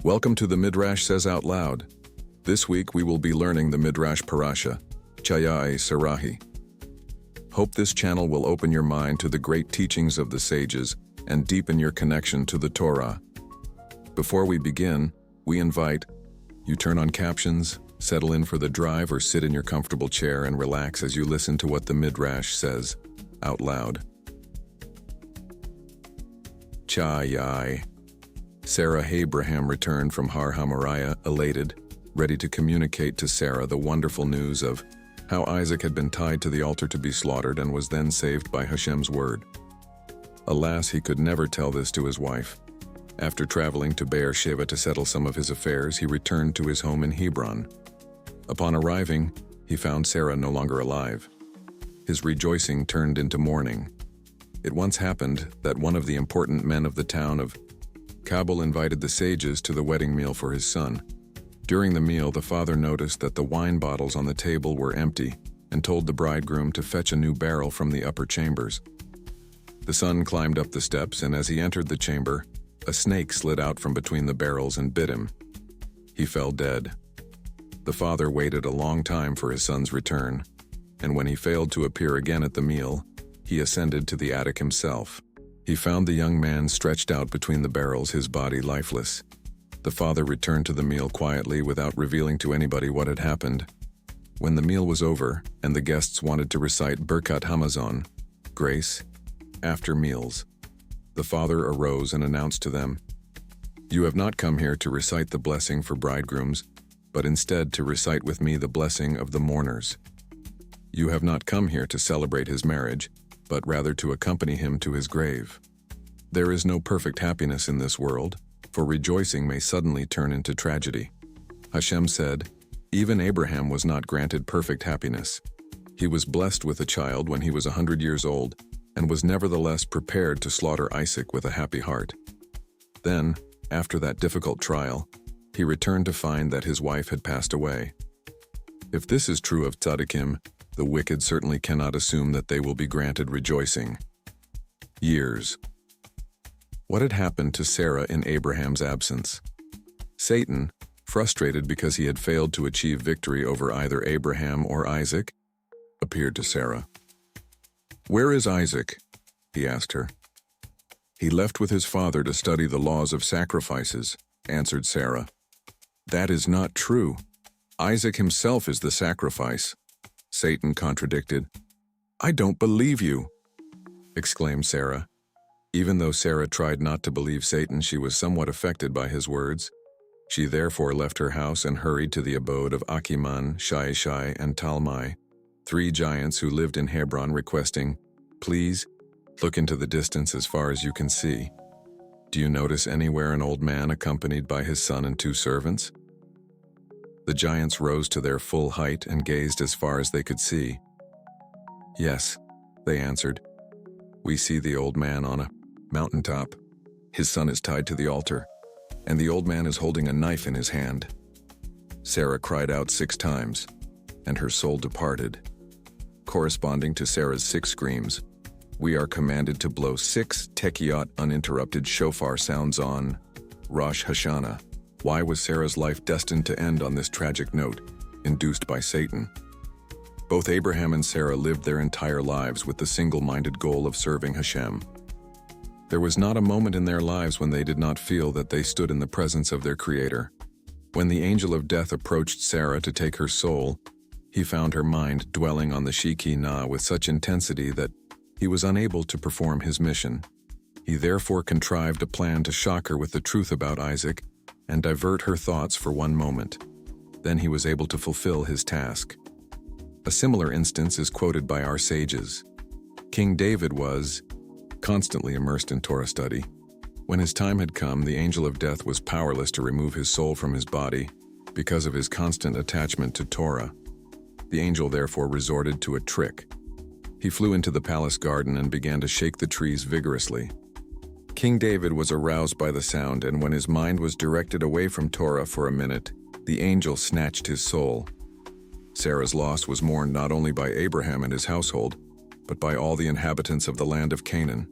Welcome to the Midrash Says Out Loud. This week we will be learning the Midrash Parasha, Chayei Sarahi. Hope this channel will open your mind to the great teachings of the sages and deepen your connection to the Torah. Before we begin, we invite you turn on captions, settle in for the drive, or sit in your comfortable chair and relax as you listen to what the Midrash says out loud. Chayei. Sarah Abraham returned from Har HaMoriah elated, ready to communicate to Sarah the wonderful news of how Isaac had been tied to the altar to be slaughtered and was then saved by Hashem's word. Alas, he could never tell this to his wife. After traveling to Beersheba to settle some of his affairs, he returned to his home in Hebron. Upon arriving, he found Sarah no longer alive. His rejoicing turned into mourning. It once happened that one of the important men of the town of Kabul invited the sages to the wedding meal for his son. During the meal, the father noticed that the wine bottles on the table were empty and told the bridegroom to fetch a new barrel from the upper chambers. The son climbed up the steps, and as he entered the chamber, a snake slid out from between the barrels and bit him. He fell dead. The father waited a long time for his son's return, and when he failed to appear again at the meal, he ascended to the attic himself. He found the young man stretched out between the barrels, his body lifeless. The father returned to the meal quietly without revealing to anybody what had happened. When the meal was over and the guests wanted to recite Birkat Hamazon, grace, after meals, the father arose and announced to them, "You have not come here to recite the blessing for bridegrooms, but instead to recite with me the blessing of the mourners. You have not come here to celebrate his marriage, but rather to accompany him to his grave. There is no perfect happiness in this world, for rejoicing may suddenly turn into tragedy." Hashem said, "Even Abraham was not granted perfect happiness. He was blessed with a child when he was 100 years old, and was nevertheless prepared to slaughter Isaac with a happy heart. Then, after that difficult trial, he returned to find that his wife had passed away. If this is true of tzaddikim, the wicked certainly cannot assume that they will be granted rejoicing." Years. What had happened to Sarah in Abraham's absence? Satan, frustrated because he had failed to achieve victory over either Abraham or Isaac, appeared to Sarah. "Where is Isaac?" he asked her. "He left with his father to study the laws of sacrifices," answered Sarah. "That is not true. Isaac himself is the sacrifice," Satan contradicted. "I don't believe you," exclaimed Sarah. Even though Sarah tried not to believe Satan, she was somewhat affected by his words. She therefore left her house and hurried to the abode of Achiman, Chayei, and Talmai, 3 giants who lived in Hebron, requesting, "Please, look into the distance as far as you can see. Do you notice anywhere an old man accompanied by his son and 2 servants?" The giants rose to their full height and gazed as far as they could see. "Yes," they answered. "We see the old man on a mountaintop. His son is tied to the altar, and the old man is holding a knife in his hand." Sarah cried out 6 times, and her soul departed. Corresponding to Sarah's 6 screams, we are commanded to blow 6 tekiot uninterrupted shofar sounds on Rosh Hashanah. Why was Sarah's life destined to end on this tragic note, induced by Satan? Both Abraham and Sarah lived their entire lives with the single-minded goal of serving Hashem. There was not a moment in their lives when they did not feel that they stood in the presence of their Creator. When the angel of death approached Sarah to take her soul, he found her mind dwelling on the Shekinah with such intensity that he was unable to perform his mission. He therefore contrived a plan to shock her with the truth about Isaac and divert her thoughts for one moment. Then he was able to fulfill his task. A similar instance is quoted by our sages. King David was constantly immersed in Torah study. When his time had come, the angel of death was powerless to remove his soul from his body because of his constant attachment to Torah. The angel therefore resorted to a trick. He flew into the palace garden and began to shake the trees vigorously. King David was aroused by the sound, and when his mind was directed away from Torah for a minute, the angel snatched his soul. Sarah's loss was mourned not only by Abraham and his household, but by all the inhabitants of the land of Canaan.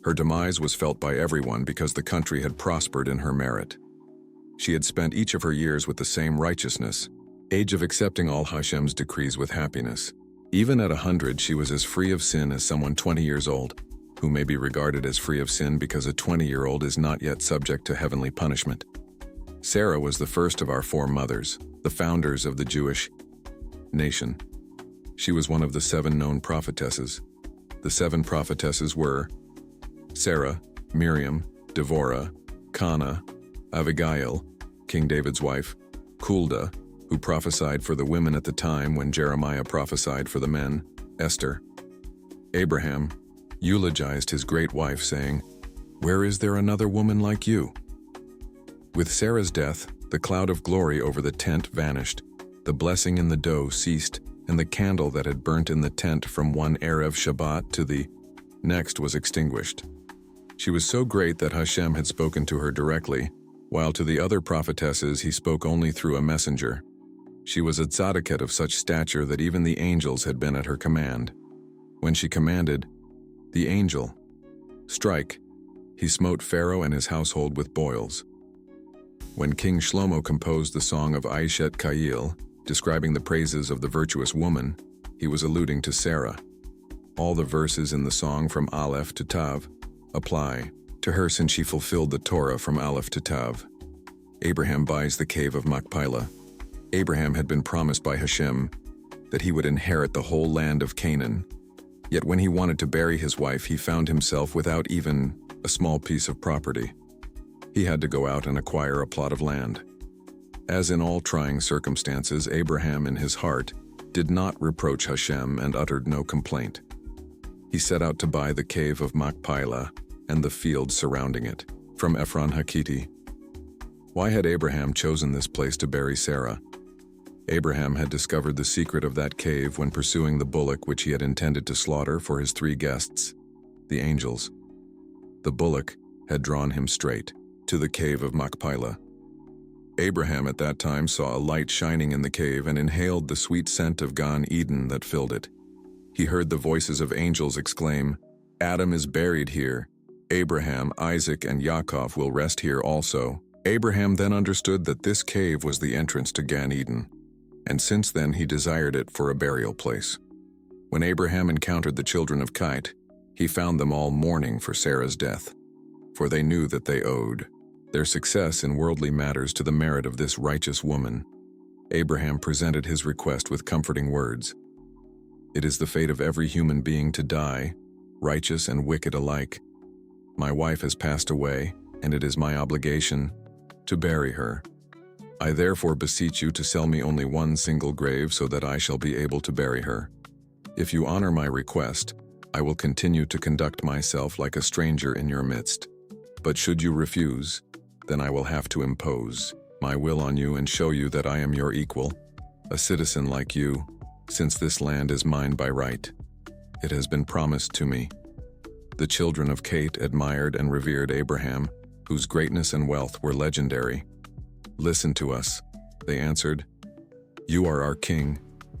Her demise was felt by everyone because the country had prospered in her merit. She had spent each of her years with the same righteousness, age of accepting all Hashem's decrees with happiness. Even at 100, she was as free of sin as someone 20 years old, who may be regarded as free of sin because a 20-year-old is not yet subject to heavenly punishment. Sarah was the first of our 4 mothers, the founders of the Jewish nation. She was one of the 7 known prophetesses. The 7 prophetesses were Sarah, Miriam, Devorah, Kana, Abigail, King David's wife, Huldah, who prophesied for the women at the time when Jeremiah prophesied for the men, Esther. Abraham eulogized his great wife, saying, "Where is there another woman like you?" With Sarah's death, the cloud of glory over the tent vanished, the blessing in the dough ceased, and the candle that had burnt in the tent from one Erev Shabbat to the next was extinguished. She was so great that Hashem had spoken to her directly, while to the other prophetesses he spoke only through a messenger. She was a tzaddiket of such stature that even the angels had been at her command. When she commanded, "The angel, strike," he smote Pharaoh and his household with boils. When King Shlomo composed the song of Aishet Chayei, describing the praises of the virtuous woman, he was alluding to Sarah. All the verses in the song from Aleph to Tav apply to her since she fulfilled the Torah from Aleph to Tav. Abraham buys the Cave of Machpelah. Abraham had been promised by Hashem that he would inherit the whole land of Canaan. Yet when he wanted to bury his wife, he found himself without even a small piece of property. He had to go out and acquire a plot of land. As in all trying circumstances, Abraham in his heart did not reproach Hashem and uttered no complaint. He set out to buy the Cave of Machpelah and the fields surrounding it, from Ephron Hakkiti. Why had Abraham chosen this place to bury Sarah? Abraham had discovered the secret of that cave when pursuing the bullock which he had intended to slaughter for his 3 guests, the angels. The bullock had drawn him straight to the Cave of Machpelah. Abraham at that time saw a light shining in the cave and inhaled the sweet scent of Gan Eden that filled it. He heard the voices of angels exclaim, "Adam is buried here. Abraham, Isaac, and Yaakov will rest here also." Abraham then understood that this cave was the entrance to Gan Eden, and since then he desired it for a burial place. When Abraham encountered the children of Chayei, he found them all mourning for Sarah's death, for they knew that they owed their success in worldly matters to the merit of this righteous woman. Abraham presented his request with comforting words. "It is the fate of every human being to die, righteous and wicked alike. My wife has passed away, and it is my obligation to bury her. I therefore beseech you to sell me only one single grave so that I shall be able to bury her. If you honor my request, I will continue to conduct myself like a stranger in your midst. But should you refuse, then I will have to impose my will on you and show you that I am your equal, a citizen like you, since this land is mine by right. It has been promised to me." The children of Chayei admired and revered Abraham, whose greatness and wealth were legendary. "Listen to us," they answered. "You are our king,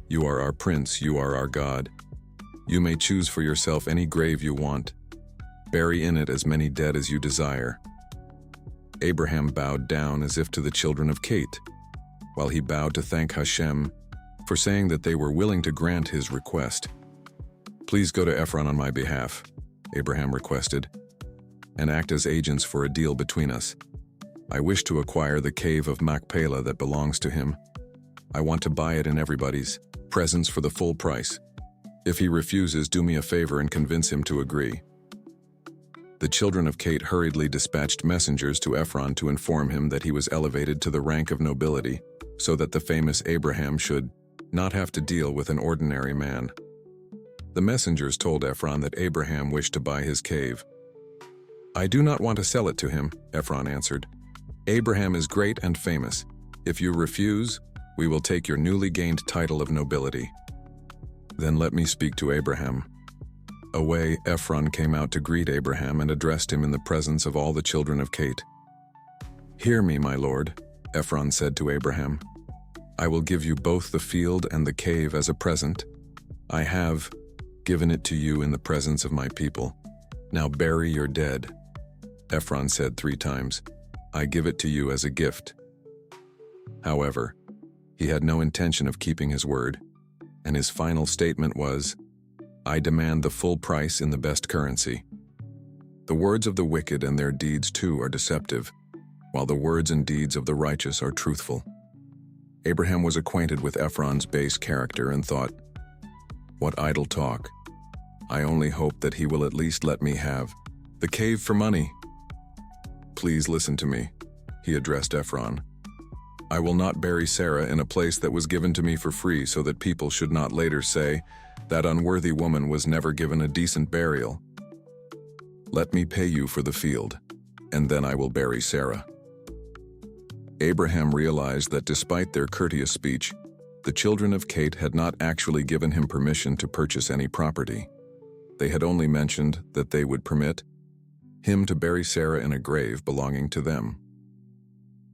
you are our prince, you are our God. You may choose for yourself any grave you want. Bury in it as many dead as you desire." Abraham bowed down as if to the children of Chayei, while he bowed to thank Hashem for saying that they were willing to grant his request. "Please go to Ephron on my behalf," Abraham requested, "and act as agents for a deal between us. I wish to acquire the Cave of Machpelah that belongs to him. I want to buy it in everybody's presence for the full price. If he refuses, do me a favor and convince him to agree." The children of Chayei hurriedly dispatched messengers to Ephron to inform him that he was elevated to the rank of nobility, so that the famous Abraham should not have to deal with an ordinary man. The messengers told Ephron that Abraham wished to buy his cave. "I do not want to sell it to him," Ephron answered. "Abraham is great and famous. If you refuse, we will take your newly gained title of nobility." "Then let me speak to Abraham." Away, Ephron came out to greet Abraham and addressed him in the presence of all the children of Chayei. "Hear me, my lord," Ephron said to Abraham. "I will give you both the field and the cave as a present. I have given it to you in the presence of my people. Now bury your dead." Ephron said 3 times, "I give it to you as a gift." However, he had no intention of keeping his word, and his final statement was, "I demand the full price in the best currency." The words of the wicked and their deeds too are deceptive, while the words and deeds of the righteous are truthful. Abraham was acquainted with Ephron's base character and thought, "What idle talk. I only hope that he will at least let me have the cave for money." "Please listen to me," he addressed Ephron. "I will not bury Sarah in a place that was given to me for free so that people should not later say, 'That unworthy woman was never given a decent burial.' Let me pay you for the field, and then I will bury Sarah." Abraham realized that despite their courteous speech, the children of Cate had not actually given him permission to purchase any property. They had only mentioned that they would permit him to bury Sarah in a grave belonging to them.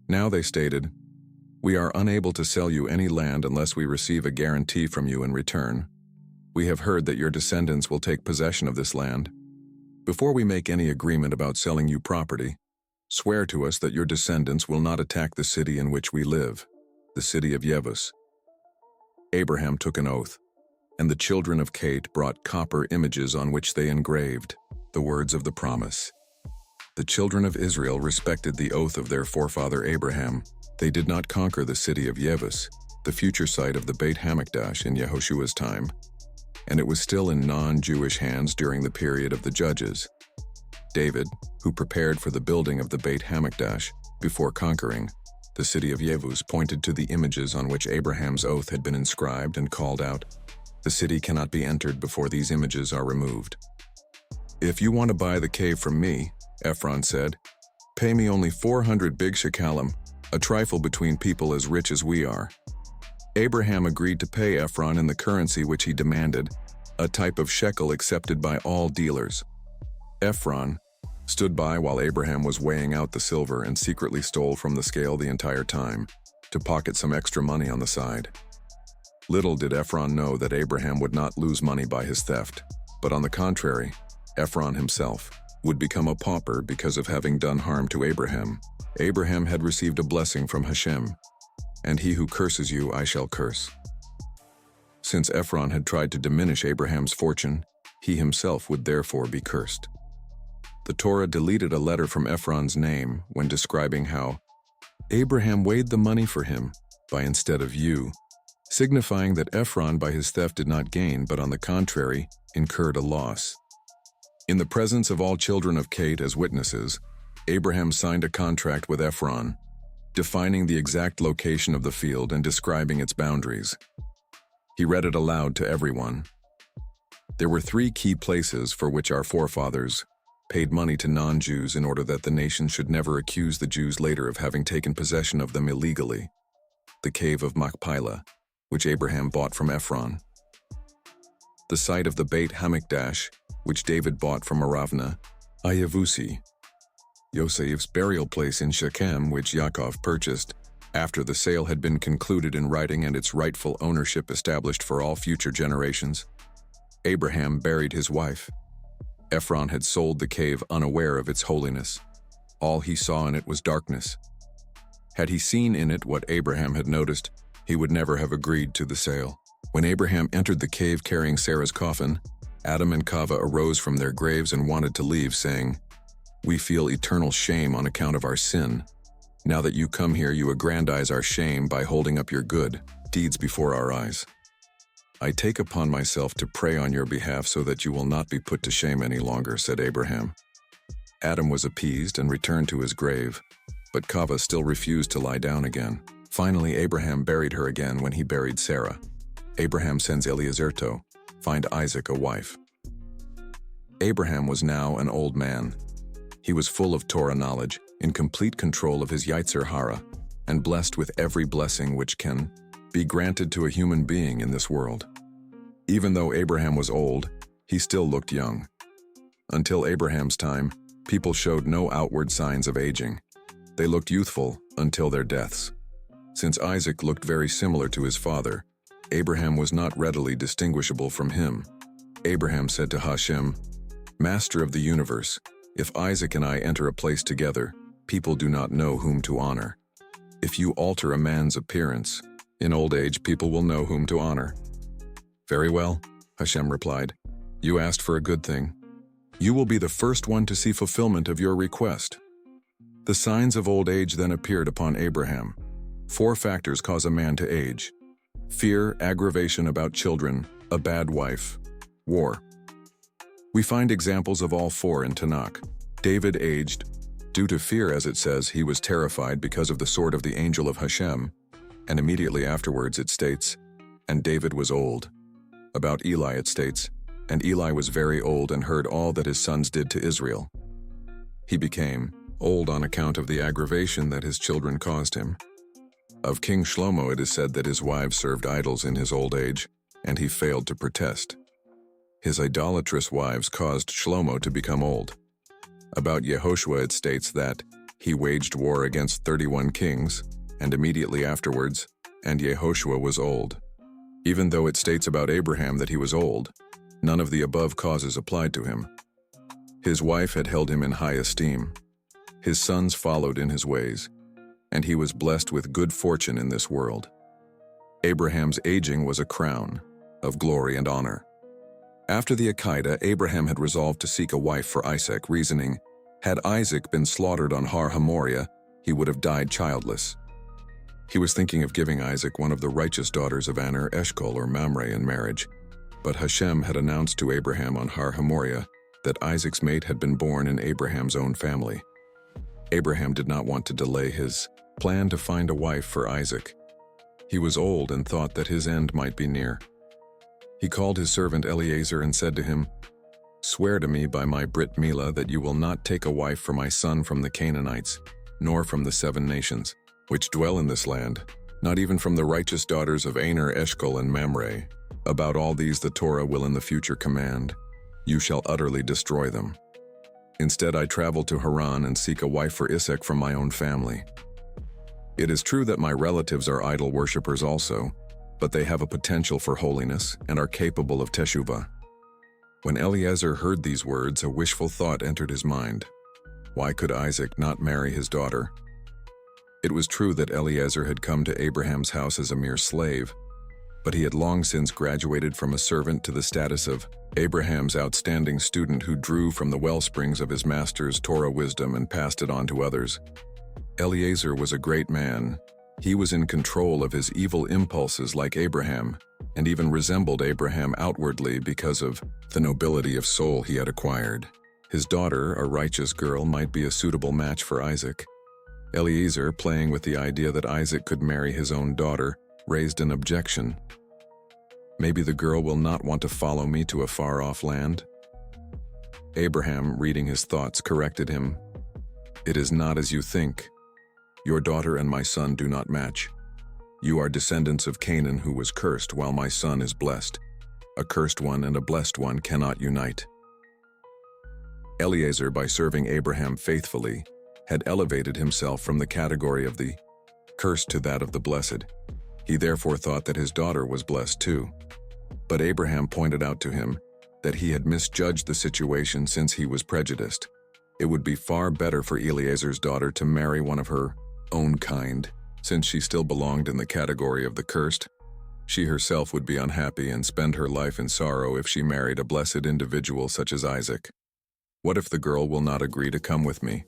Now they stated, "We are unable to sell you any land unless we receive a guarantee from you in return. We have heard that your descendants will take possession of this land. Before we make any agreement about selling you property, swear to us that your descendants will not attack the city in which we live, the city of Yevus." Abraham took an oath, and the children of Cate brought copper images on which they engraved the words of the promise. The children of Israel respected the oath of their forefather Abraham. They did not conquer the city of Yevus, the future site of the Beit Hamikdash in Yehoshua's time, and it was still in non-Jewish hands during the period of the Judges. David, who prepared for the building of the Beit Hamikdash before conquering the city of Yevus, pointed to the images on which Abraham's oath had been inscribed and called out, "The city cannot be entered before these images are removed." "If you want to buy the cave from me," Ephron said, "pay me only 400 big shekalim, a trifle between people as rich as we are." Abraham agreed to pay Ephron in the currency which he demanded, a type of shekel accepted by all dealers. Ephron stood by while Abraham was weighing out the silver and secretly stole from the scale the entire time, to pocket some extra money on the side. Little did Ephron know that Abraham would not lose money by his theft, but on the contrary, Ephron himself would become a pauper because of having done harm to Abraham. Abraham had received a blessing from Hashem, "And he who curses you I shall curse." Since Ephron had tried to diminish Abraham's fortune, he himself would therefore be cursed. The Torah deleted a letter from Ephron's name when describing how Abraham weighed the money for him by instead of you, signifying that Ephron by his theft did not gain, but on the contrary, incurred a loss. In the presence of all children of Cate as witnesses, Abraham signed a contract with Ephron, defining the exact location of the field and describing its boundaries. He read it aloud to everyone. There were 3 key places for which our forefathers paid money to non-Jews in order that the nation should never accuse the Jews later of having taken possession of them illegally. The Cave of Machpelah, which Abraham bought from Ephron. The site of the Beit Hamikdash, which David bought from Aravna, Ayavusi. Yosef's burial place in Shechem, which Yaakov purchased, after the sale had been concluded in writing and its rightful ownership established for all future generations. Abraham buried his wife. Ephron had sold the cave unaware of its holiness. All he saw in it was darkness. Had he seen in it what Abraham had noticed, he would never have agreed to the sale. When Abraham entered the cave carrying Sarah's coffin, Adam and Chava arose from their graves and wanted to leave, saying, "We feel eternal shame on account of our sin. Now that you come here, you aggrandize our shame by holding up your good deeds before our eyes. I take upon myself to pray on your behalf so that you will not be put to shame any longer," said Abraham. Adam was appeased and returned to his grave, but Chava still refused to lie down again. Finally, Abraham buried her again when he buried Sarah. Abraham sends Eliezer to find Isaac a wife. Abraham was now an old man. He was full of Torah knowledge, in complete control of his Yetzer Hara, and blessed with every blessing which can be granted to a human being in this world. Even though Abraham was old, he still looked young. Until Abraham's time, people showed no outward signs of aging. They looked youthful until their deaths. Since Isaac looked very similar to his father, Abraham was not readily distinguishable from him. Abraham said to Hashem, "Master of the universe, if Isaac and I enter a place together, people do not know whom to honor. If you alter a man's appearance, in old age people will know whom to honor. Very well, Hashem replied. You asked for a good thing. You will be the first one to see fulfillment of your request. The signs of old age then appeared upon Abraham. 4 factors cause a man to age: fear, aggravation about children, a bad wife, war. We find examples of all 4 in Tanakh. David aged due to fear, as it says, he was terrified because of the sword of the angel of Hashem, and immediately afterwards it states, and David was old. About Eli it states, and Eli was very old and heard all that his sons did to Israel. He became old on account of the aggravation that his children caused him. Of King Shlomo it is said that his wives served idols in his old age, and he failed to protest. His idolatrous wives caused Shlomo to become old. About Yehoshua it states that he waged war against 31 kings, and immediately afterwards, and Yehoshua was old. Even though it states about Abraham that he was old, none of the above causes applied to him. His wife had held him in high esteem. His sons followed in his ways, and he was blessed with good fortune in this world. Abraham's aging was a crown of glory and honor. After the Akedah, Abraham had resolved to seek a wife for Isaac, reasoning, had Isaac been slaughtered on Har Hamoriah, he would have died childless. He was thinking of giving Isaac one of the righteous daughters of Aner, Eshcol, or Mamre in marriage, but Hashem had announced to Abraham on Har Hamoriah that Isaac's mate had been born in Abraham's own family. Abraham did not want to delay his plan to find a wife for Isaac. He was old and thought that his end might be near. He called his servant Eliezer and said to him, Swear to me by my Brit Milah that you will not take a wife for my son from the Canaanites, nor from the 7 nations, which dwell in this land, not even from the righteous daughters of Aner, Eshcol, and Mamre. About all these the Torah will in the future command, you shall utterly destroy them. Instead I travel to Haran and seek a wife for Isaac from my own family. It is true that my relatives are idol worshippers also, but they have a potential for holiness and are capable of teshuvah. When Eliezer heard these words, a wishful thought entered his mind. Why could Isaac not marry his daughter? It was true that Eliezer had come to Abraham's house as a mere slave, but he had long since graduated from a servant to the status of Abraham's outstanding student who drew from the wellsprings of his master's Torah wisdom and passed it on to others. Eliezer was a great man. He was in control of his evil impulses like Abraham, and even resembled Abraham outwardly because of the nobility of soul he had acquired. His daughter, a righteous girl, might be a suitable match for Isaac. Eliezer, playing with the idea that Isaac could marry his own daughter, raised an objection. Maybe the girl will not want to follow me to a far-off land? Abraham, reading his thoughts, corrected him. It is not as you think. Your daughter and my son do not match. You are descendants of Canaan who was cursed, while my son is blessed. A cursed one and a blessed one cannot unite. Eliezer, by serving Abraham faithfully, had elevated himself from the category of the cursed to that of the blessed. He therefore thought that his daughter was blessed too. But Abraham pointed out to him that he had misjudged the situation since he was prejudiced. It would be far better for Eliezer's daughter to marry one of her own kind, since she still belonged in the category of the cursed. She herself would be unhappy and spend her life in sorrow if she married a blessed individual such as Isaac. What if the girl will not agree to come with me?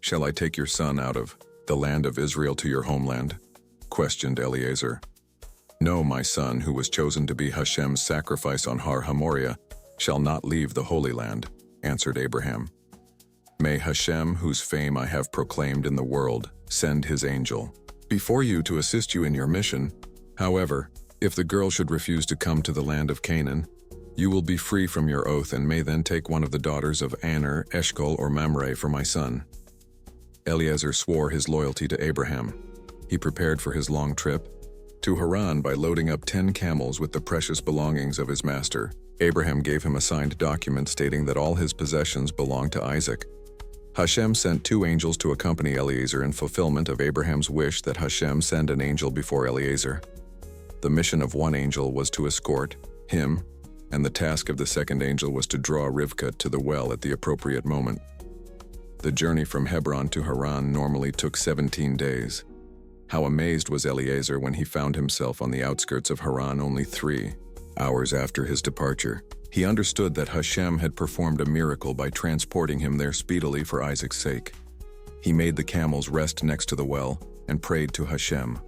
Shall I take your son out of the land of Israel to your homeland? Questioned Eliezer. No, my son, who was chosen to be Hashem's sacrifice on Har Hamoriah, shall not leave the Holy Land, answered Abraham. May Hashem, whose fame I have proclaimed in the world, send his angel before you to assist you in your mission. However, if the girl should refuse to come to the land of Canaan, you will be free from your oath and may then take one of the daughters of Aner, Eshcol, or Mamre for my son. Eliezer swore his loyalty to Abraham. He prepared for his long trip to Haran by loading up 10 camels with the precious belongings of his master. Abraham gave him a signed document stating that all his possessions belonged to Isaac. Hashem sent 2 angels to accompany Eliezer in fulfillment of Abraham's wish that Hashem send an angel before Eliezer. The mission of one angel was to escort him, and the task of the second angel was to draw Rivkah to the well at the appropriate moment. The journey from Hebron to Haran normally took 17 days. How amazed was Eliezer when he found himself on the outskirts of Haran only 3 hours after his departure. He understood that Hashem had performed a miracle by transporting him there speedily for Isaac's sake. He made the camels rest next to the well and prayed to Hashem.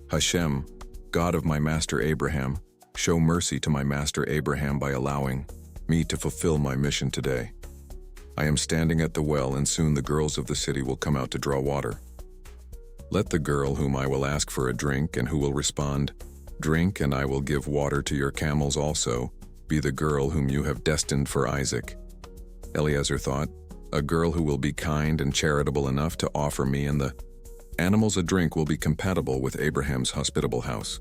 Hashem, God of my master Abraham, show mercy to my master Abraham by allowing me to fulfill my mission today. I am standing at the well, and soon the girls of the city will come out to draw water. Let the girl whom I will ask for a drink and who will respond, "Drink, and I will give water to your camels also," be the girl whom you have destined for Isaac. Eliezer thought, a girl who will be kind and charitable enough to offer me and the animals a drink will be compatible with Abraham's hospitable house.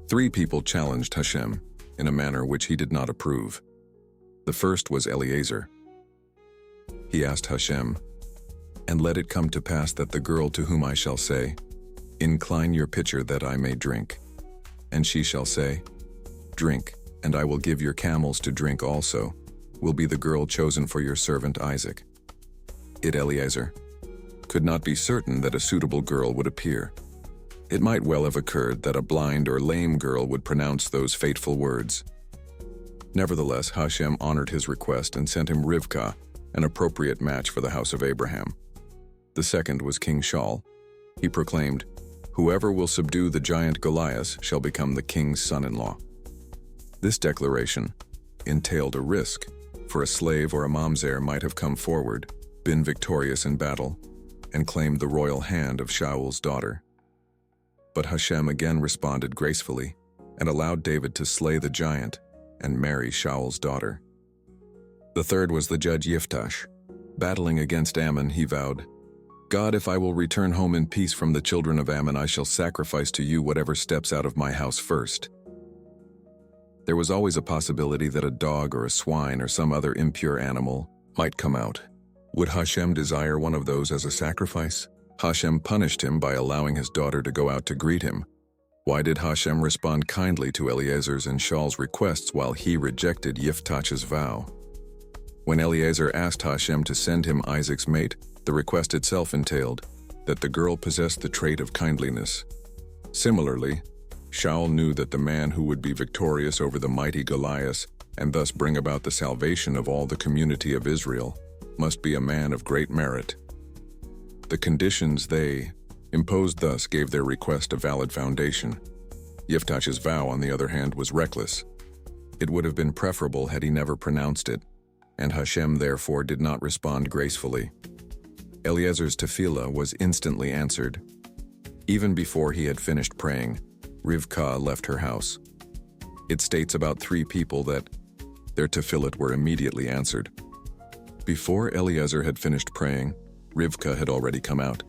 3 people challenged Hashem in a manner which he did not approve. The first was Eliezer. He asked Hashem, "And let it come to pass that the girl to whom I shall say, 'Incline your pitcher that I may drink,' and she shall say, 'Drink, and I will give your camels to drink also,' will be the girl chosen for your servant Isaac." It, Eliezer, could not be certain that a suitable girl would appear. It might well have occurred that a blind or lame girl would pronounce those fateful words. Nevertheless, Hashem honored his request and sent him Rivkah, an appropriate match for the house of Abraham. The second was King Shaul. He proclaimed, "Whoever will subdue the giant Goliath shall become the king's son-in-law." This declaration entailed a risk, for a slave or a mamzer might have come forward, been victorious in battle, and claimed the royal hand of Shaul's daughter. But Hashem again responded gracefully and allowed David to slay the giant and marry Shaul's daughter. The third was the judge Yiftash. Battling against Ammon, he vowed, "God, if I will return home in peace from the children of Ammon, I shall sacrifice to you whatever steps out of my house first." There was always a possibility that a dog or a swine or some other impure animal might come out. Would Hashem desire one of those as a sacrifice? Hashem punished him by allowing his daughter to go out to greet him. Why did Hashem respond kindly to Eliezer's and Shaul's requests while he rejected Yiftach's vow? When Eliezer asked Hashem to send him Isaac's mate, the request itself entailed that the girl possessed the trait of kindliness. Similarly, Shaul knew that the man who would be victorious over the mighty Goliath and thus bring about the salvation of all the community of Israel must be a man of great merit. The conditions they imposed thus gave their request a valid foundation. Yiftach's vow, on the other hand, was reckless. It would have been preferable had he never pronounced it, and Hashem therefore did not respond gracefully. Eliezer's tefillah was instantly answered. Even before he had finished praying, Rivkah left her house. It states about 3 people that their tefillot were immediately answered. Before Eliezer had finished praying, Rivkah had already come out.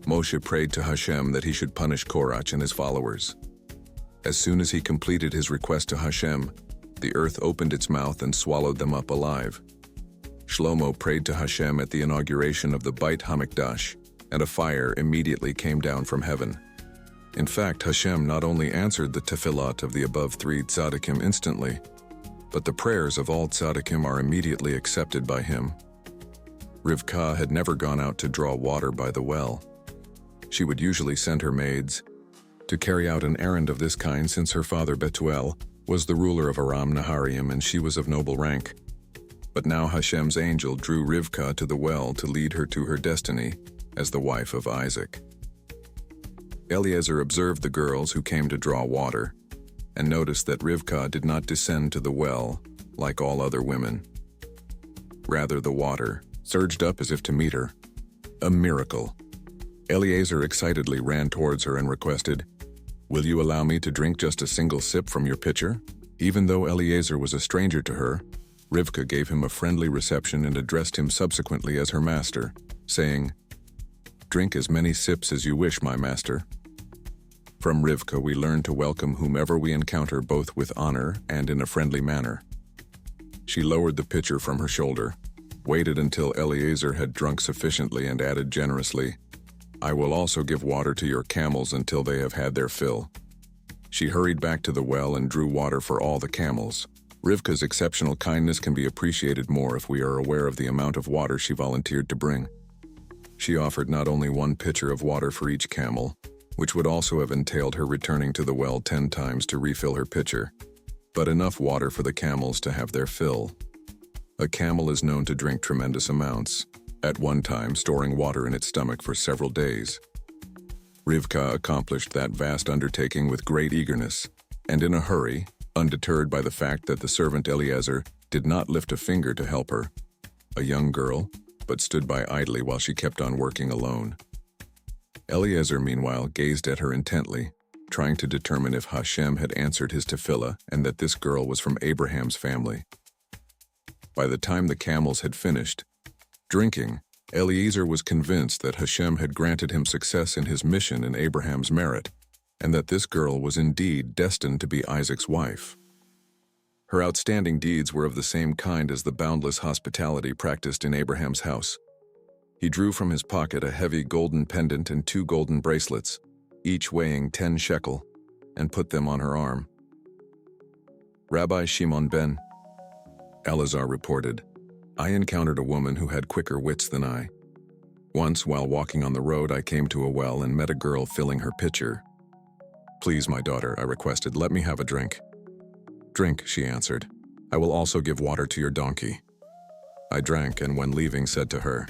Moshe prayed to Hashem that he should punish Korach and his followers. As soon as he completed his request to Hashem, the earth opened its mouth and swallowed them up alive. Shlomo prayed to Hashem at the inauguration of the Beit HaMikdash, and a fire immediately came down from heaven. In fact, Hashem not only answered the tefillot of the above 3 tzaddikim instantly, but the prayers of all tzaddikim are immediately accepted by him. Rivkah had never gone out to draw water by the well. She would usually send her maids to carry out an errand of this kind, since her father Betuel was the ruler of Aram Naharaim and she was of noble rank. But now Hashem's angel drew Rivkah to the well to lead her to her destiny as the wife of Isaac. Eliezer observed the girls who came to draw water and noticed that Rivkah did not descend to the well like all other women. Rather, the water surged up as if to meet her. A miracle. Eliezer excitedly ran towards her and requested, "Will you allow me to drink just a single sip from your pitcher?" Even though Eliezer was a stranger to her, Rivkah gave him a friendly reception and addressed him subsequently as her master, saying, "Drink as many sips as you wish, my master." From Rivkah we learn to welcome whomever we encounter both with honor and in a friendly manner. She lowered the pitcher from her shoulder, waited until Eliezer had drunk sufficiently, and added generously, "I will also give water to your camels until they have had their fill." She hurried back to the well and drew water for all the camels. Rivkah's exceptional kindness can be appreciated more if we are aware of the amount of water she volunteered to bring. She offered not only one pitcher of water for each camel, which would also have entailed her returning to the well 10 times to refill her pitcher, but enough water for the camels to have their fill. A camel is known to drink tremendous amounts, at one time storing water in its stomach for several days. Rivkah accomplished that vast undertaking with great eagerness, and in a hurry, undeterred by the fact that the servant Eliezer did not lift a finger to help her, a young girl, but stood by idly while she kept on working alone. Eliezer, meanwhile, gazed at her intently, trying to determine if Hashem had answered his tefillah and that this girl was from Abraham's family. By the time the camels had finished drinking, Eliezer was convinced that Hashem had granted him success in his mission in Abraham's merit, and that this girl was indeed destined to be Isaac's wife. Her outstanding deeds were of the same kind as the boundless hospitality practiced in Abraham's house. He drew from his pocket a heavy golden pendant and 2 golden bracelets, each weighing 10 shekel, and put them on her arm. Rabbi Shimon ben Eliezer reported, "I encountered a woman who had quicker wits than I. Once, while walking on the road, I came to a well and met a girl filling her pitcher. 'Please, my daughter,' I requested, 'let me have a drink.' 'Drink,' she answered. 'I will also give water to your donkey.' I drank, and when leaving said to her,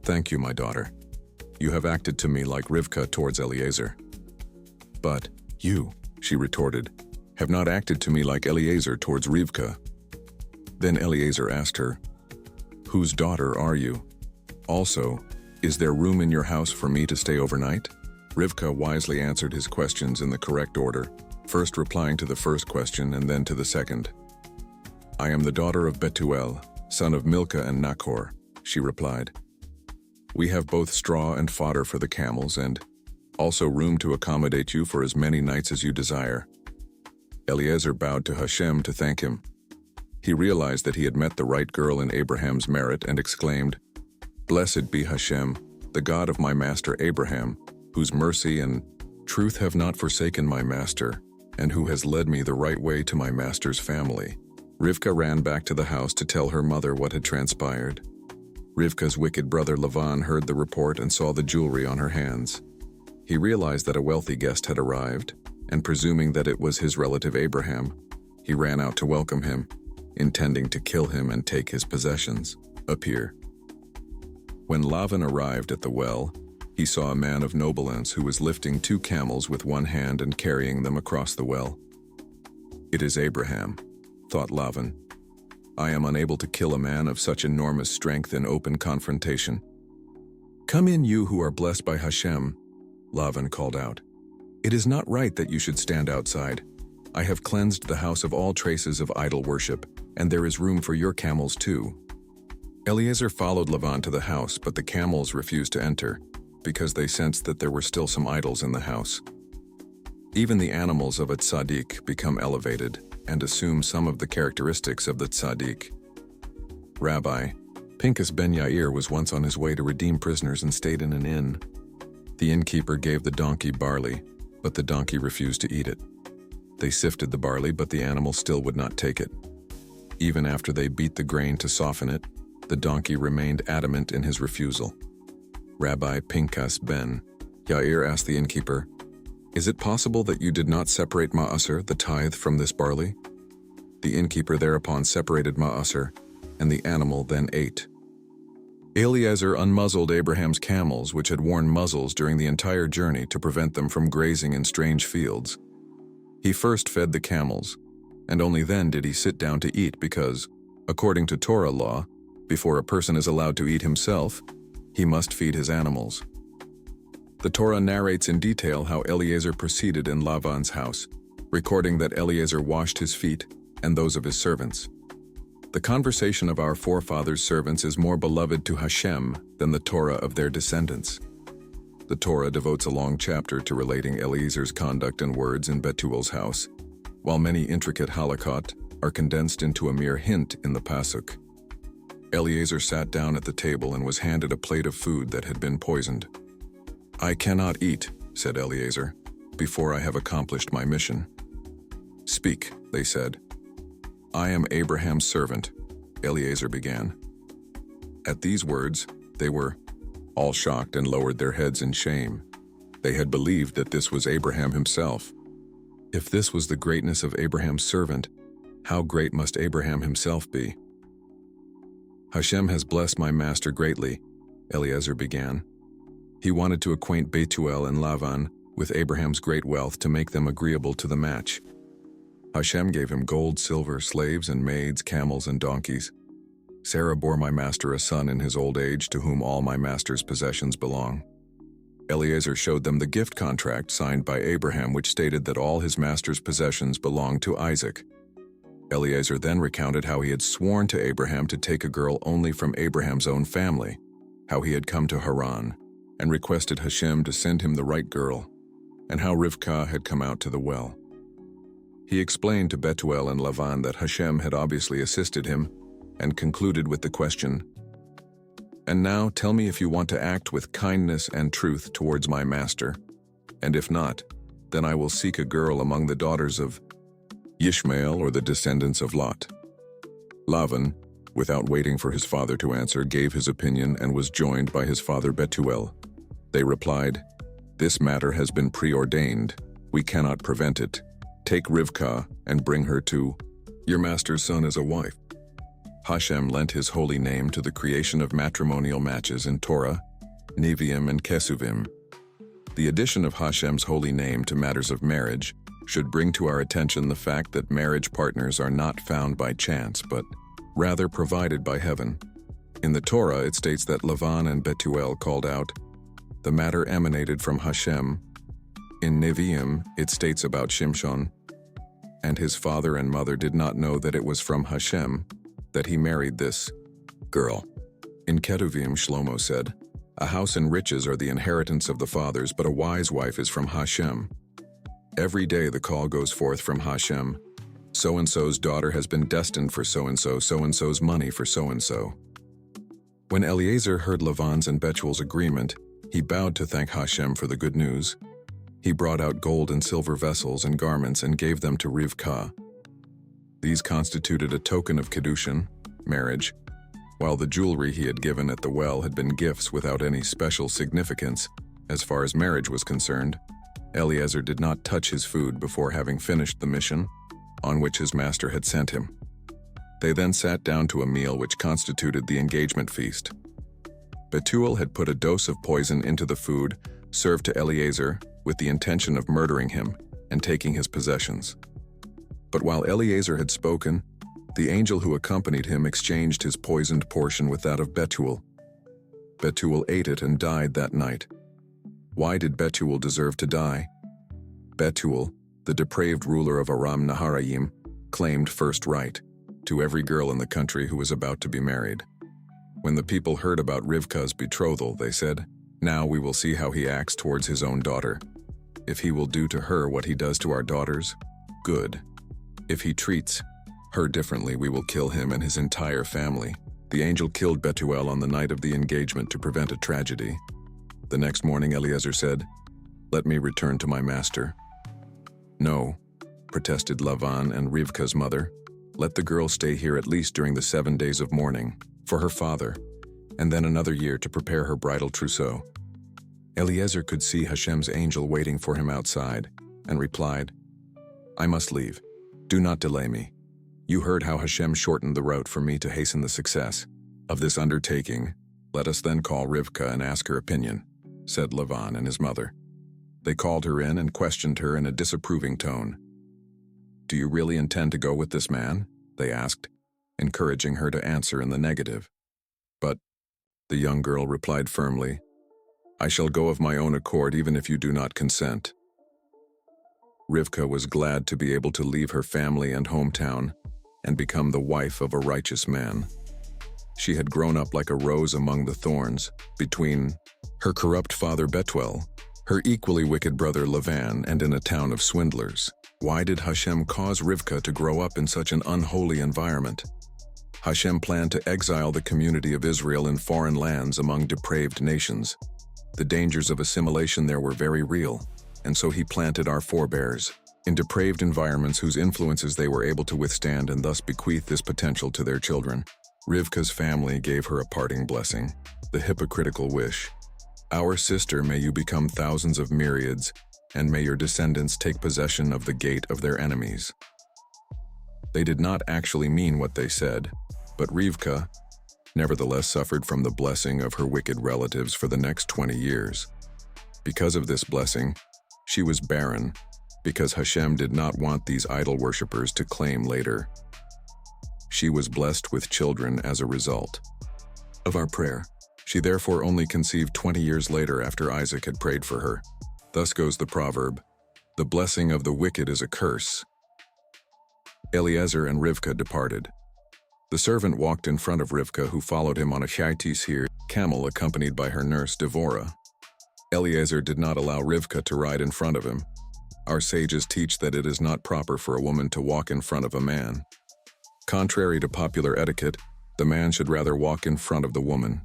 'Thank you, my daughter. You have acted to me like Rivkah towards Eliezer.' 'But you,' she retorted, 'have not acted to me like Eliezer towards Rivkah.' Then Eliezer asked her, 'Whose daughter are you? Also, is there room in your house for me to stay overnight?' Rivkah wisely answered his questions in the correct order, first replying to the first question and then to the second. 'I am the daughter of Betuel, son of Milcah and Nachor,' she replied. 'We have both straw and fodder for the camels and also room to accommodate you for as many nights as you desire.' Eliezer bowed to Hashem to thank him. He realized that he had met the right girl in Abraham's merit and exclaimed, 'Blessed be Hashem, the God of my master Abraham, whose mercy and truth have not forsaken my master, and who has led me the right way to my master's family.' Rivkah ran back to the house to tell her mother what had transpired. Rivkah's wicked brother Lavan heard the report and saw the jewelry on her hands. He realized that a wealthy guest had arrived, and presuming that it was his relative Abraham, he ran out to welcome him, intending to kill him and take his possessions. Appear. When Lavan arrived at the well, he saw a man of nobulence who was lifting 2 camels with one hand and carrying them across the well. 'It is Abraham,' thought Lavan. 'I am unable to kill a man of such enormous strength in open confrontation.' 'Come in, you who are blessed by Hashem,' Lavan called out. 'It is not right that you should stand outside. I have cleansed the house of all traces of idol worship, and there is room for your camels too.' Eliezer followed Lavan to the house, but the camels refused to enter, because they sensed that there were still some idols in the house. Even the animals of a tzaddik become elevated and assume some of the characteristics of the tzaddik. Rabbi Pinchas ben Yair was once on his way to redeem prisoners and stayed in an inn. The innkeeper gave the donkey barley, but the donkey refused to eat it. They sifted the barley, but the animal still would not take it. Even after they beat the grain to soften it, the donkey remained adamant in his refusal. Rabbi Pinchas ben Yair asked the innkeeper, "Is it possible that you did not separate ma'aser, the tithe, from this barley?" The innkeeper thereupon separated ma'aser, and the animal then ate. Eliezer unmuzzled Abraham's camels, which had worn muzzles during the entire journey to prevent them from grazing in strange fields. He first fed the camels, and only then did he sit down to eat because, according to Torah law, before a person is allowed to eat himself, he must feed his animals. The Torah narrates in detail how Eliezer proceeded in Lavan's house, recording that Eliezer washed his feet and those of his servants. The conversation of our forefathers' servants is more beloved to Hashem than the Torah of their descendants. The Torah devotes a long chapter to relating Eliezer's conduct and words in Betuel's house, while many intricate halakot are condensed into a mere hint in the pasuk. Eliezer sat down at the table and was handed a plate of food that had been poisoned. "I cannot eat," said Eliezer, "before I have accomplished my mission." "Speak," they said. "I am Abraham's servant," Eliezer began. At these words, they were all shocked and lowered their heads in shame. They had believed that this was Abraham himself. If this was the greatness of Abraham's servant, how great must Abraham himself be? Hashem has blessed my master greatly, Eliezer began. He wanted to acquaint Bethuel and Lavan with Abraham's great wealth to make them agreeable to the match. Hashem gave him gold, silver, slaves and maids, camels and donkeys. Sarah bore my master a son in his old age, to whom all my master's possessions belong. Eliezer showed them the gift contract signed by Abraham, which stated that all his master's possessions belonged to Isaac. Eliezer then recounted how he had sworn to Abraham to take a girl only from Abraham's own family, how he had come to Haran and requested Hashem to send him the right girl, and how Rivkah had come out to the well. He explained to Bethuel and Lavan that Hashem had obviously assisted him, and concluded with the question, "And now tell me if you want to act with kindness and truth towards my master, and if not, then I will seek a girl among the daughters of Ishmael or the descendants of Lot." Lavan, without waiting for his father to answer, gave his opinion and was joined by his father Bethuel. They replied, "This matter has been preordained. We cannot prevent it. Take Rivkah and bring her to your master's son as a wife." Hashem lent his holy name to the creation of matrimonial matches in Torah, Nevi'im and Kesuvim. The addition of Hashem's holy name to matters of marriage should bring to our attention the fact that marriage partners are not found by chance, but rather provided by heaven. In the Torah, it states that Lavan and Bethuel called out, "The matter emanated from Hashem." In Nevi'im, it states about Shimshon, "And his father and mother did not know that it was from Hashem that he married this girl." In Ketuvim, Shlomo said, "A house and riches are the inheritance of the fathers, but a wise wife is from Hashem." Every day the call goes forth from Hashem, "So-and-so's daughter has been destined for so-and-so, so-and-so's money for so-and-so." When Eliezer heard Lavan's and Bethuel's agreement, he bowed to thank Hashem for the good news. He brought out gold and silver vessels and garments and gave them to Rivkah. These constituted a token of Kedushin, marriage, while the jewelry he had given at the well had been gifts without any special significance as far as marriage was concerned. Eliezer did not touch his food before having finished the mission on which his master had sent him. They then sat down to a meal which constituted the engagement feast. Bethuel had put a dose of poison into the food served to Eliezer with the intention of murdering him and taking his possessions. But while Eliezer had spoken, the angel who accompanied him exchanged his poisoned portion with that of Bethuel. Bethuel ate it and died that night. Why did Bethuel deserve to die? Bethuel, the depraved ruler of Aram Naharaim, claimed first right to every girl in the country who was about to be married. When the people heard about Rivkah's betrothal, they said, "Now we will see how he acts towards his own daughter. If he will do to her what he does to our daughters, good. If he treats her differently, we will kill him and his entire family." The angel killed Bethuel on the night of the engagement to prevent a tragedy. The next morning Eliezer said, "Let me return to my master." "No," protested Lavan and Rivkah's mother. "Let the girl stay here at least during the 7 days of mourning for her father, and then another year to prepare her bridal trousseau." Eliezer could see Hashem's angel waiting for him outside, and replied, "I must leave. Do not delay me. You heard how Hashem shortened the route for me to hasten the success of this undertaking. Let us then call Rivkah and ask her opinion," said Lavan and his mother. They called her in and questioned her in a disapproving tone. "Do you really intend to go with this man?" they asked, encouraging her to answer in the negative. But the young girl replied firmly, "I shall go of my own accord even if you do not consent." Rivkah was glad to be able to leave her family and hometown and become the wife of a righteous man. She had grown up like a rose among the thorns, between her corrupt father Bethuel, her equally wicked brother Lavan, and in a town of swindlers. Why did Hashem cause Rivkah to grow up in such an unholy environment? Hashem planned to exile the community of Israel in foreign lands among depraved nations. The dangers of assimilation there were very real, and so he planted our forebears in depraved environments whose influences they were able to withstand, and thus bequeath this potential to their children. Rivkah's family gave her a parting blessing, the hypocritical wish, Our sister, may you become thousands of myriads, and may your descendants take possession of the gate of their enemies." They did not actually mean what they said, but Rivkah nevertheless suffered from the blessing of her wicked relatives for the next 20 years. Because of this blessing, she was barren, because Hashem did not want these idol worshippers to claim later. She was blessed with children as a result of our prayer. She therefore only conceived 20 years later after Isaac had prayed for her. Thus goes the proverb, "The blessing of the wicked is a curse." Eliezer and Rivkah departed. The servant walked in front of Rivkah, who followed him on a Chayei camel accompanied by her nurse Devorah. Eliezer did not allow Rivkah to ride in front of him. Our sages teach that it is not proper for a woman to walk in front of a man. Contrary to popular etiquette, the man should rather walk in front of the woman.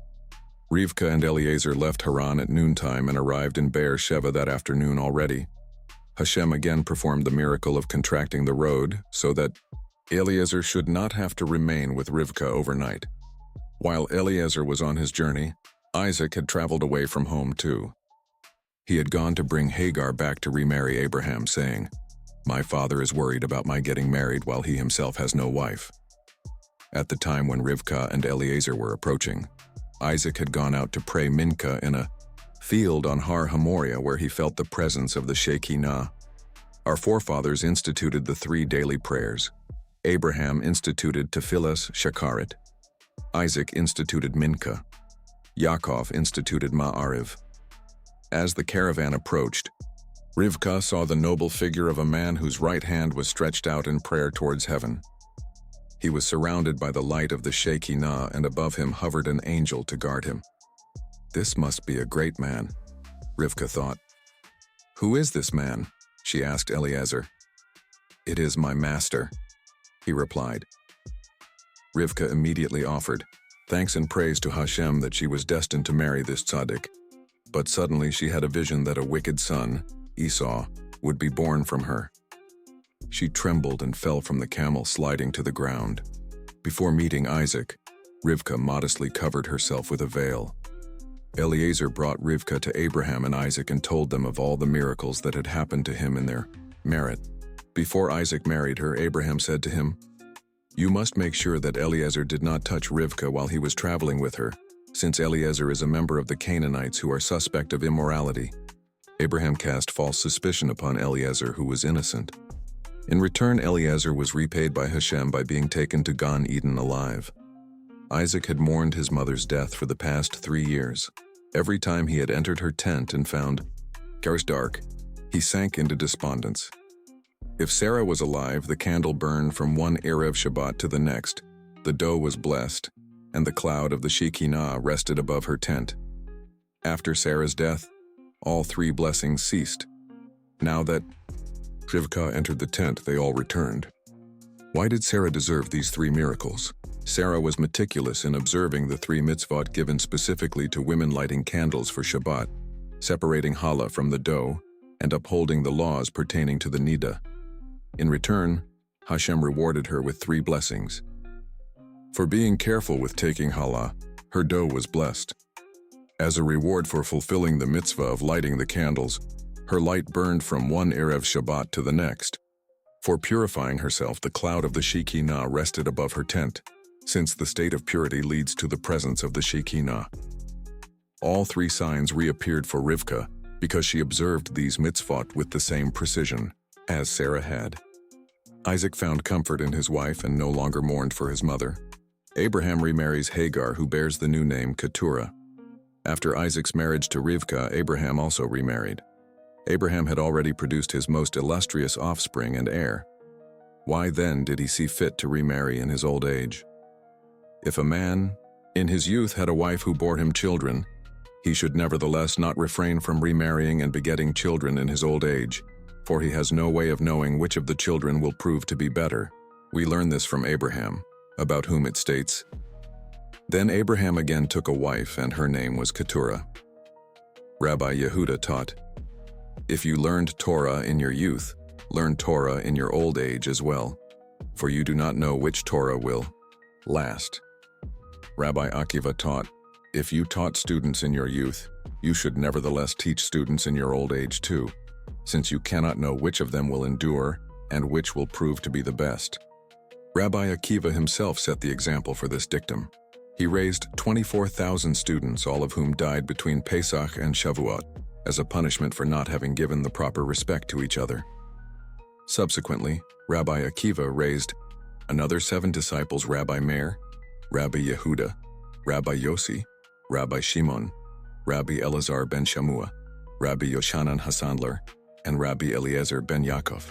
Rivkah and Eliezer left Haran at noontime and arrived in Beer Sheva that afternoon already. Hashem again performed the miracle of contracting the road so that Eliezer should not have to remain with Rivkah overnight. While Eliezer was on his journey, Isaac had traveled away from home too. He had gone to bring Hagar back to remarry Abraham, saying, "My father is worried about my getting married while he himself has no wife." At the time when Rivkah and Eliezer were approaching, Isaac had gone out to pray Mincha in a field on Har Hamoria, where he felt the presence of the Shekinah. Our forefathers instituted the 3 daily prayers. Abraham instituted Tefillas Shakarit. Isaac instituted Mincha. Yaakov instituted Ma'ariv. As the caravan approached, Rivkah saw the noble figure of a man whose right hand was stretched out in prayer towards heaven. He was surrounded by the light of the Shekinah, and above him hovered an angel to guard him. "This must be a great man," Rivkah thought. "Who is this man?" she asked Eliezer. "It is my master," he replied. Rivkah immediately offered thanks and praise to Hashem that she was destined to marry this tzaddik. But suddenly she had a vision that a wicked son, Esau, would be born from her. She trembled and fell from the camel, sliding to the ground. Before meeting Isaac, Rivkah modestly covered herself with a veil. Eliezer brought Rivkah to Abraham and Isaac and told them of all the miracles that had happened to him in their merit. Before Isaac married her, Abraham said to him, "You must make sure that Eliezer did not touch Rivkah while he was traveling with her, since Eliezer is a member of the Canaanites who are suspect of immorality." Abraham cast false suspicion upon Eliezer, who was innocent. In return, Eliezer was repaid by Hashem by being taken to Gan Eden alive. Isaac had mourned his mother's death for the past 3 years. Every time he had entered her tent and found it dark, he sank into despondence. If Sarah was alive, the candle burned from one Erev Shabbat to the next, the dough was blessed, and the cloud of the Shekinah rested above her tent. After Sarah's death, all 3 blessings ceased. Now that Rivkah entered the tent, they all returned. Why did Sarah deserve these 3 miracles? Sarah was meticulous in observing the 3 mitzvot given specifically to women, lighting candles for Shabbat, separating challah from the dough, and upholding the laws pertaining to the nida. In return, Hashem rewarded her with 3 blessings. For being careful with taking challah, her dough was blessed. As a reward for fulfilling the mitzvah of lighting the candles, her light burned from one Erev Shabbat to the next. For purifying herself, the cloud of the Shekinah rested above her tent, since the state of purity leads to the presence of the Shekinah. All 3 signs reappeared for Rivkah because she observed these mitzvot with the same precision as Sarah had. Isaac found comfort in his wife and no longer mourned for his mother. Abraham remarries Hagar, who bears the new name Keturah. After Isaac's marriage to Rivkah, Abraham also remarried. Abraham had already produced his most illustrious offspring and heir. Why then did he see fit to remarry in his old age? If a man, in his youth, had a wife who bore him children, he should nevertheless not refrain from remarrying and begetting children in his old age, for he has no way of knowing which of the children will prove to be better. We learn this from Abraham, about whom it states, "Then Abraham again took a wife, and her name was Keturah." Rabbi Yehuda taught, "If you learned Torah in your youth, learn Torah in your old age as well, for you do not know which Torah will last." Rabbi Akiva taught, If you taught students in your youth, you should nevertheless teach students in your old age too, since you cannot know which of them will endure and which will prove to be the best. Rabbi Akiva himself set the example for this dictum. He raised 24,000 students, all of whom died between Pesach and Shavuot, as a punishment for not having given the proper respect to each other. Subsequently, Rabbi Akiva raised another 7 disciples: Rabbi Meir, Rabbi Yehuda, Rabbi Yossi, Rabbi Shimon, Rabbi Eliezer ben Shammua, Rabbi Yoshanan Hassandler, and Rabbi Eliezer ben Yaakov.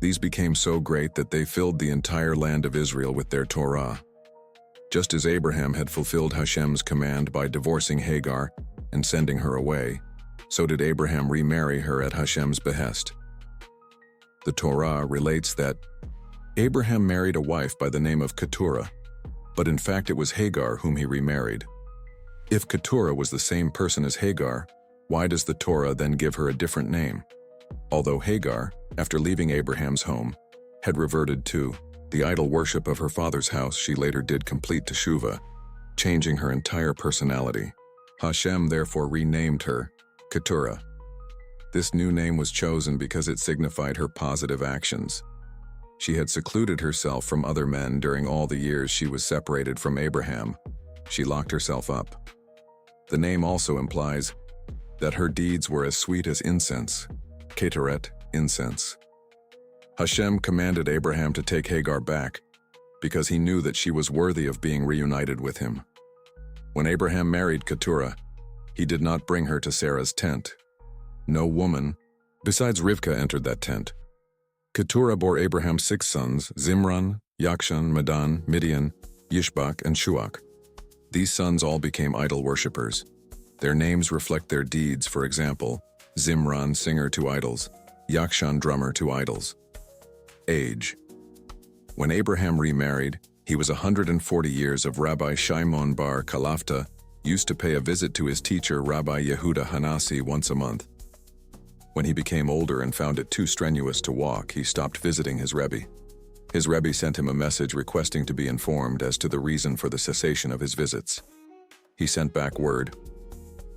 These became so great that they filled the entire land of Israel with their Torah. Just as Abraham had fulfilled Hashem's command by divorcing Hagar and sending her away, so did Abraham remarry her at Hashem's behest. The Torah relates that Abraham married a wife by the name of Keturah, but in fact it was Hagar whom he remarried. If Keturah was the same person as Hagar, why does the Torah then give her a different name? Although Hagar, after leaving Abraham's home, had reverted to the idol worship of her father's house, she later did complete teshuvah, changing her entire personality. Hashem therefore renamed her Keturah. This new name was chosen because it signified her positive actions. She had secluded herself from other men during all the years she was separated from Abraham. She locked herself up. The name also implies that her deeds were as sweet as incense, Keteret, incense. Hashem commanded Abraham to take Hagar back because he knew that she was worthy of being reunited with him. When Abraham married Keturah, he did not bring her to Sarah's tent. No woman, besides Rivkah, entered that tent. Keturah bore Abraham 6 sons: Zimran, Yakshan, Medan, Midian, Yishbak, and Shuach. These sons all became idol worshippers. Their names reflect their deeds. For example, Zimran, singer to idols; Yakshan, drummer to idols. Age. When Abraham remarried, he was 140 years of. Rabbi Shimon bar Kalafta used to pay a visit to his teacher Rabbi Yehuda Hanasi once a month. When he became older and found it too strenuous to walk, he stopped visiting his Rebbe. His Rebbe sent him a message requesting to be informed as to the reason for the cessation of his visits. He sent back word: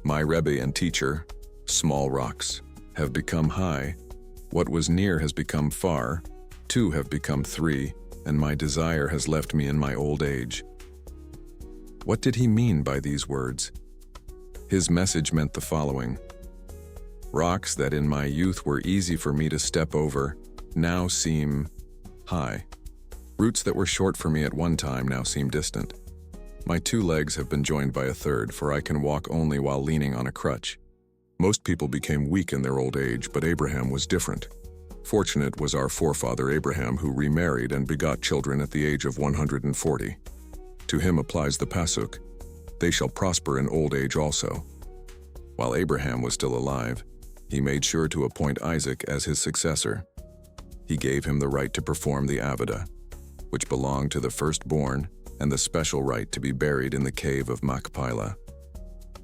"My Rebbe and teacher, small rocks, have become high. What was near has become far. 2 have become 3, and my desire has left me in my old age." What did he mean by these words? His message meant the following: rocks that in my youth were easy for me to step over now seem high. Roots that were short for me at one time now seem distant. My 2 legs have been joined by a third, for I can walk only while leaning on a crutch. Most people became weak in their old age, but Abraham was different. Fortunate was our forefather Abraham, who remarried and begot children at the age of 140. To him applies the pasuk, "They shall prosper in old age also." While Abraham was still alive, he made sure to appoint Isaac as his successor. He gave him the right to perform the Avodah, which belonged to the firstborn, and the special right to be buried in the Cave of Machpelah.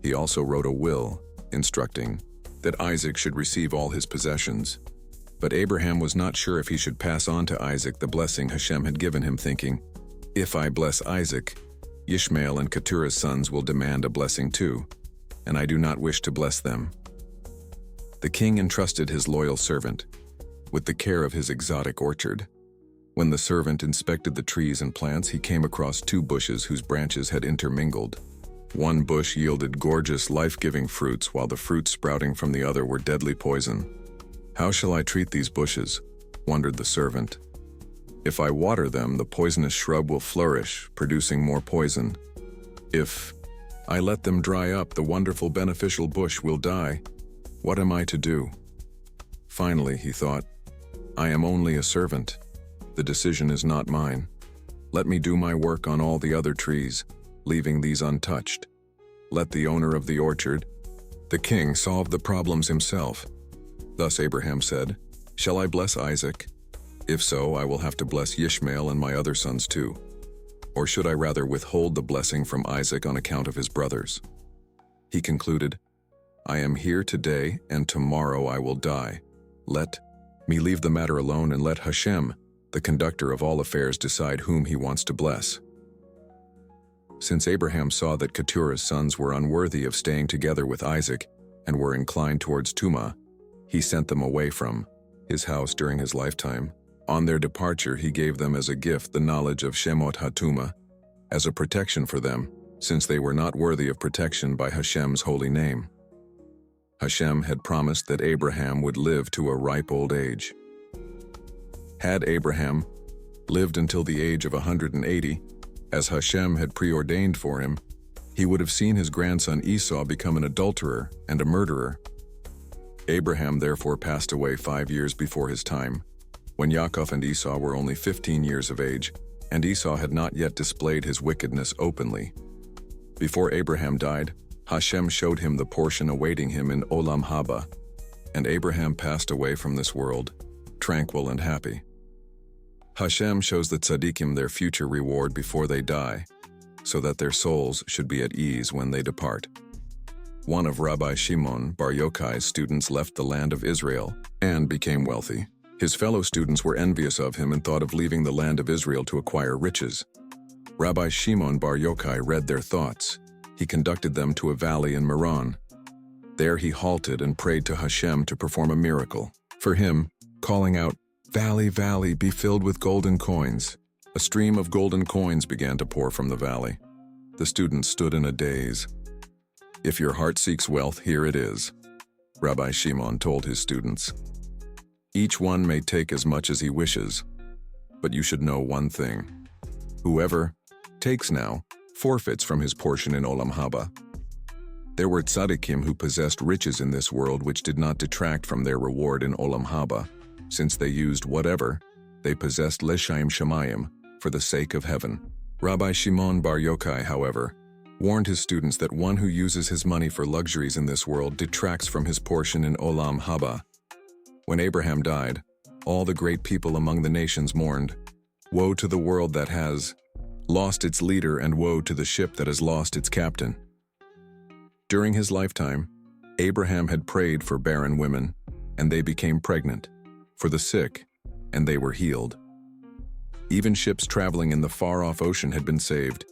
He also wrote a will, instructing that Isaac should receive all his possessions. But Abraham was not sure if he should pass on to Isaac the blessing Hashem had given him, thinking, "If I bless Isaac, Ishmael and Keturah's sons will demand a blessing too, and I do not wish to bless them." The king entrusted his loyal servant with the care of his exotic orchard. When the servant inspected the trees and plants, he came across 2 bushes whose branches had intermingled. One bush yielded gorgeous, life-giving fruits, while the fruits sprouting from the other were deadly poison. "How shall I treat these bushes?" wondered the servant. "If I water them, the poisonous shrub will flourish, producing more poison. If I let them dry up, the wonderful beneficial bush will die. What am I to do?" Finally, he thought, "I am only a servant. The decision is not mine. Let me do my work on all the other trees, leaving these untouched. Let the owner of the orchard, the king, solve the problems himself." Thus Abraham said, "Shall I bless Isaac? If so, I will have to bless Ishmael and my other sons too. Or should I rather withhold the blessing from Isaac on account of his brothers?" He concluded, "I am here today, and tomorrow I will die. Let me leave the matter alone and let Hashem, the conductor of all affairs, decide whom he wants to bless." Since Abraham saw that Keturah's sons were unworthy of staying together with Isaac and were inclined towards Tumah, he sent them away from his house during his lifetime. On their departure, he gave them as a gift the knowledge of Shemot HaTumah, as a protection for them, since they were not worthy of protection by Hashem's holy name. Hashem had promised that Abraham would live to a ripe old age. Had Abraham lived until the age of 180, as Hashem had preordained for him, he would have seen his grandson Esau become an adulterer and a murderer. Abraham therefore passed away 5 years before his time, when Yaakov and Esau were only 15 years of age, and Esau had not yet displayed his wickedness openly. Before Abraham died, Hashem showed him the portion awaiting him in Olam Haba, and Abraham passed away from this world, tranquil and happy. Hashem shows the tzaddikim their future reward before they die, so that their souls should be at ease when they depart. One of Rabbi Shimon Bar Yochai's students left the land of Israel and became wealthy. His fellow students were envious of him and thought of leaving the land of Israel to acquire riches. Rabbi Shimon Bar Yochai read their thoughts. He conducted them to a valley in Meron. There he halted and prayed to Hashem to perform a miracle for him, calling out, "Valley, valley, be filled with golden coins." A stream of golden coins began to pour from the valley. The students stood in a daze. "If your heart seeks wealth, here it is," Rabbi Shimon told his students. "Each one may take as much as he wishes, but you should know one thing. Whoever takes now forfeits from his portion in Olam Haba." There were tzaddikim who possessed riches in this world which did not detract from their reward in Olam Haba, since they used whatever they possessed leshaim shamayim, for the sake of heaven. Rabbi Shimon Bar Yochai, however, warned his students that one who uses his money for luxuries in this world detracts from his portion in Olam Haba. When Abraham died, all the great people among the nations mourned, "Woe to the world that has lost its leader, and woe to the ship that has lost its captain." During his lifetime, Abraham had prayed for barren women, and they became pregnant, for the sick, and they were healed. Even ships traveling in the far-off ocean had been saved,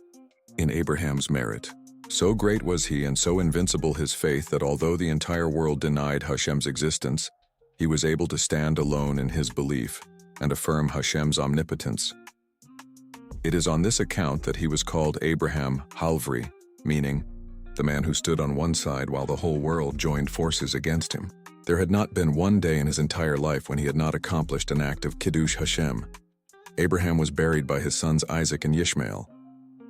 in Abraham's merit. So great was he and so invincible his faith that although the entire world denied Hashem's existence, he was able to stand alone in his belief and affirm Hashem's omnipotence. It is on this account that he was called Abraham Halvri, meaning the man who stood on one side while the whole world joined forces against him. There had not been one day in his entire life when he had not accomplished an act of Kiddush Hashem. Abraham was buried by his sons Isaac and Yishmael.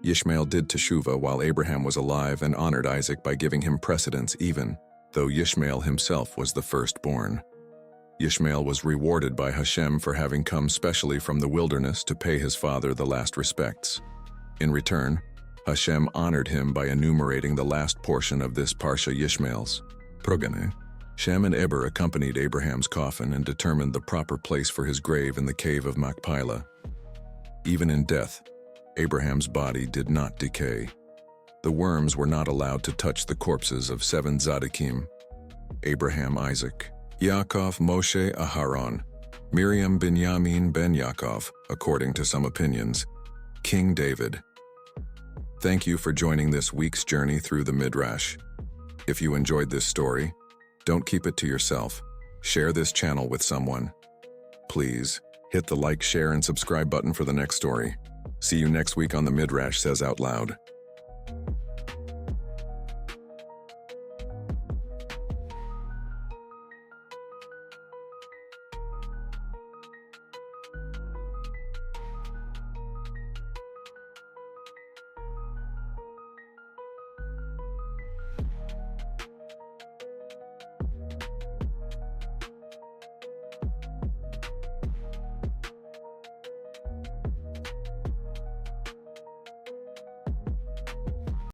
Yishmael did teshuvah while Abraham was alive and honored Isaac by giving him precedence even though Yishmael himself was the firstborn. Yishmael was rewarded by Hashem for having come specially from the wilderness to pay his father the last respects. In return, Hashem honored him by enumerating the last portion of this Parsha Yishmael's progeny. Shem and Eber accompanied Abraham's coffin and determined the proper place for his grave in the Cave of Machpelah. Even in death, Abraham's body did not decay. The worms were not allowed to touch the corpses of 7 tzaddikim: Abraham, Isaac, Yaakov, Moshe, Aharon, Miriam, Binyamin, Ben Yaakov, according to some opinions, King David. Thank you for joining this week's journey through the Midrash. If you enjoyed this story, don't keep it to yourself. Share this channel with someone. Please, hit the like, share, and subscribe button for the next story. See you next week on the Midrash Says Out Loud.